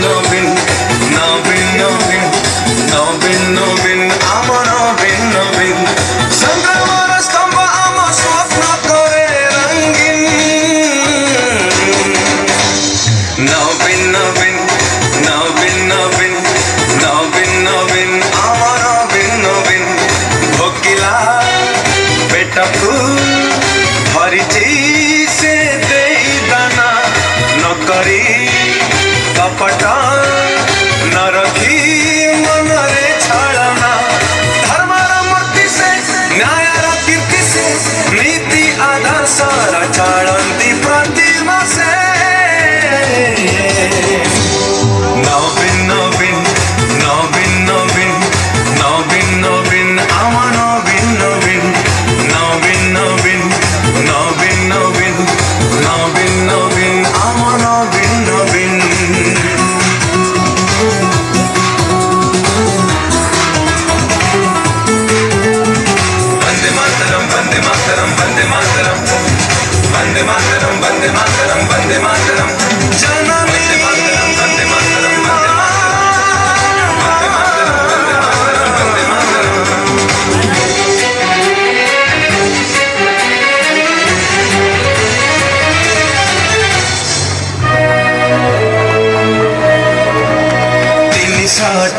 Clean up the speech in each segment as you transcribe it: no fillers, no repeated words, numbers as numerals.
নবীন নবীন নবীন নবীন নবীন আমার নবীন নবীন চন্দ্রমার স্তম্ভ আমার স্বপ্ন করে রঙিন নবীন নবীন নবীন নবীন নবীন নবীন আমার নবীন নবীন ভোকিলা পেটকু ভরিছি से देई दाना नकरी कपट न रखी मन रे छलना धर्मर मूर्ति से न्यायर कीर्ति से नीति आदर्श चलती प्रतिमा से नवीन नवीन नवीन नवीन नवीन नवीन आमा नवीन नवीन नवीन नवीन नवीन नवीन नवीन नवीन आमा नवीन नवीन वंदे मातरम वंदे मातरम वंदे मातरम वंदे मातरम वंदे मातरम वंदे मातरम जननी वंदे मातरम वंदे मातरम वंदे मातरम वंदे मातरम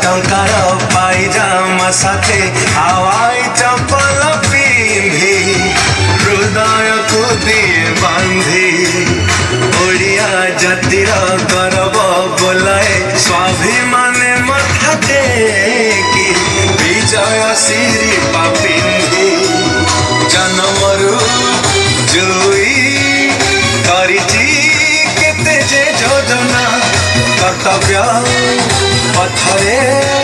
टंकार पाइजामा साथे हवाई चप्पल पिंधि हृदय को दिए बांधि ओडिया जातिर गर्व बोलाए स्वाभिमान मथा टेकी विजय सिरी पिंधि जन्मरु जुई करिछि केते जे योजना कर्तव्य पथरे